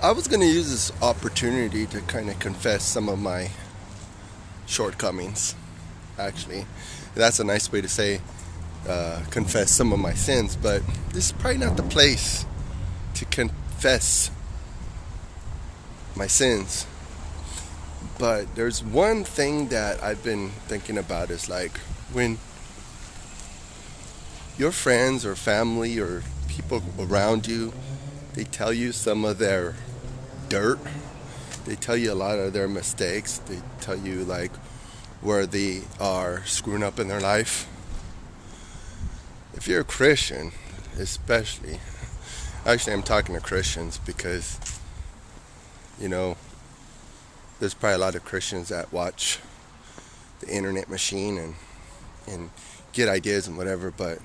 I was going to use this opportunity to kind of confess some of my shortcomings, actually. That's a nice way to say confess some of my sins, but this is probably not the place to confess my sins. But there's one thing that I've been thinking about is like when your friends or family or people around you, they tell you some of their dirt. They tell you a lot of their mistakes. They tell you like where they are screwing up in their life. If you're a Christian, especially, actually I'm talking to Christians because, you know, there's probably a lot of Christians that watch the internet machine and get ideas and whatever, but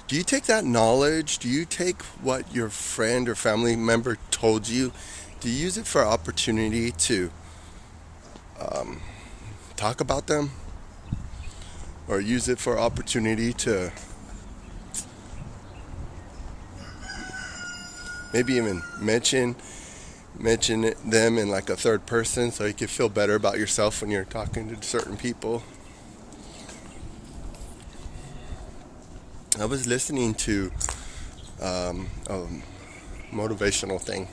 do you take that knowledge? Do you take what your friend or family member told you? Do you use it for opportunity to talk about them? Or use it for opportunity to maybe even mention them in like a third person so you can feel better about yourself when you're talking to certain people? I was listening to a motivational thing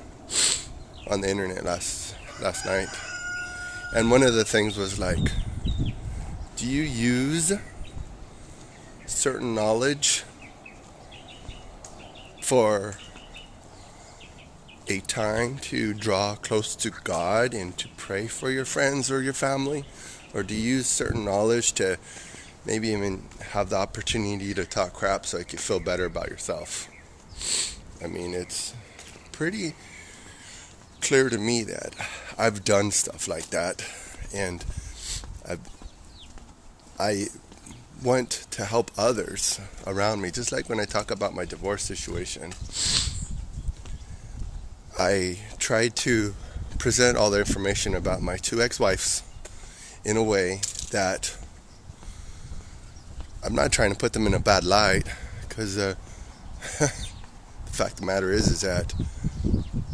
on the internet last night, and one of the things was like, do you use certain knowledge for a time to draw close to God and to pray for your friends or your family? Or do you use certain knowledge to maybe even have the opportunity to talk crap so you can feel better about yourself? I mean, it's pretty clear to me that I've done stuff like that, and I want to help others around me. Just like when I talk about my divorce situation, I tried to present all the information about my two ex-wives in a way that I'm not trying to put them in a bad light, because the fact of the matter is that,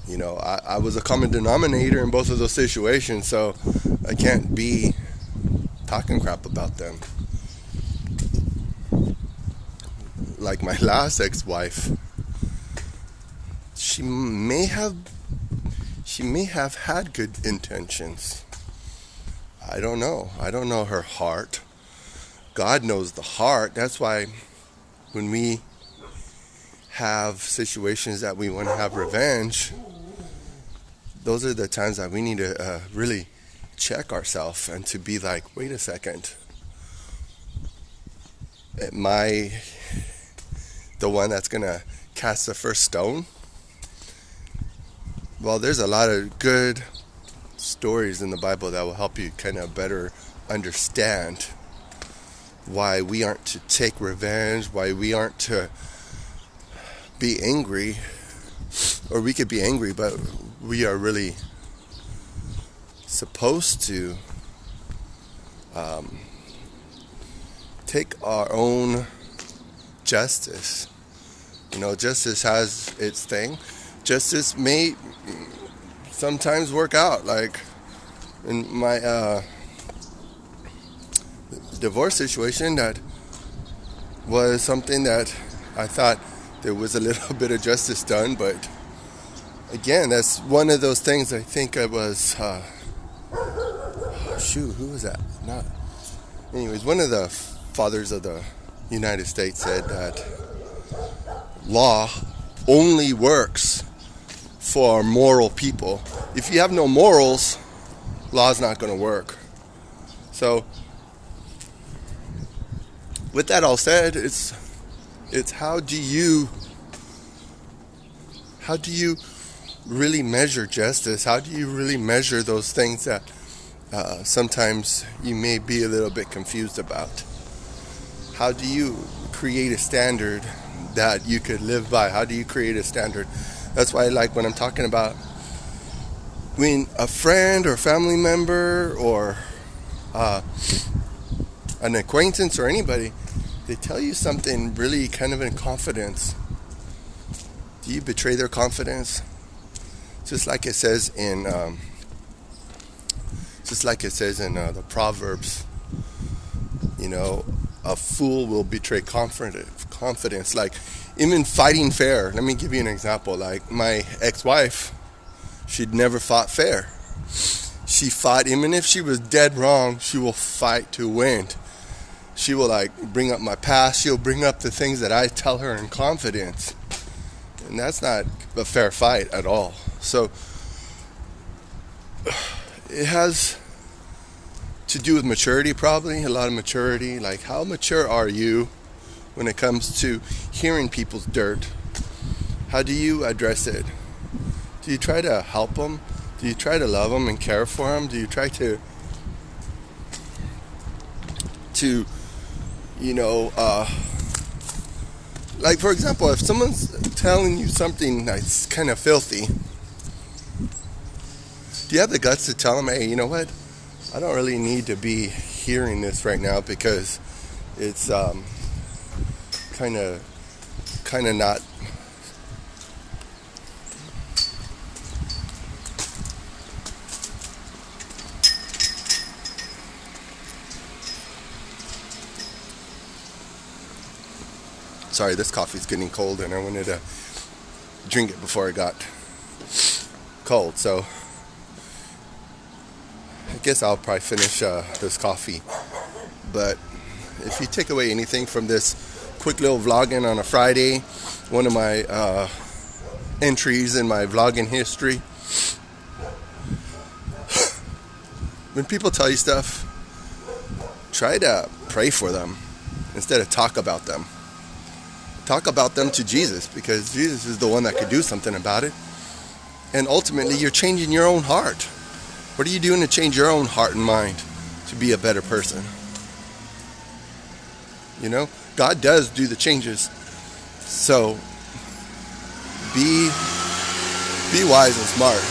you know, I was a common denominator in both of those situations, so I can't be talking crap about them. Like my last ex-wife, she may have had good intentions. I don't know. I don't know her heart. God knows the heart. That's why when we have situations that we want to have revenge, those are the times that we need to really check ourselves and to be like, wait a second. Am I the one that's going to cast the first stone? Well, there's a lot of good stories in the Bible that will help you kind of better understand why we aren't to take revenge, why we aren't to be angry. Or we could be angry, but we are really supposed to take our own justice. You know, justice has its thing. Justice may sometimes work out. Like in my divorce situation, that was something that I thought there was a little bit of justice done, but again, that's one of those things. I think I was who was that? Not anyways, one of the fathers of the United States said that law only works for moral people. If you have no morals, law's not going to work. So with that all said, it's how do you really measure justice? How do you really measure those things that sometimes you may be a little bit confused about? How do you create a standard that you could live by? How do you create a standard? That's why I like when I'm talking about when a friend or family member or an acquaintance or anybody, they tell you something really kind of in confidence, Do you betray their confidence? Just like it says in the Proverbs, a fool will betray confidence. Like, even fighting fair. Let me give you an example. Like, my ex-wife, she'd never fought fair. She fought, even if she was dead wrong, she will fight to win. She will, like, bring up my past. She'll bring up the things that I tell her in confidence. And that's not a fair fight at all. So it has to do with maturity, probably. A lot of maturity. Like, how mature are you when it comes to hearing people's dirt? How do you address it? Do you try to help them? Do you try to love them and care for them? Do you try to like, for example, if someone's telling you something that's kind of filthy, do you have the guts to tell them, hey, you know what? I don't really need to be hearing this right now because it's kind of not. Sorry, this coffee's getting cold and I wanted to drink it before it got cold. So I guess I'll probably finish this coffee. But if you take away anything from this quick little vlogging on a Friday, one of my entries in my vlogging history, when people tell you stuff, try to pray for them instead of talk about them. Talk about them to Jesus, because Jesus is the one that could do something about it. And ultimately, you're changing your own heart. What are you doing to change your own heart and mind to be a better person? God does do the changes. So be wise and smart.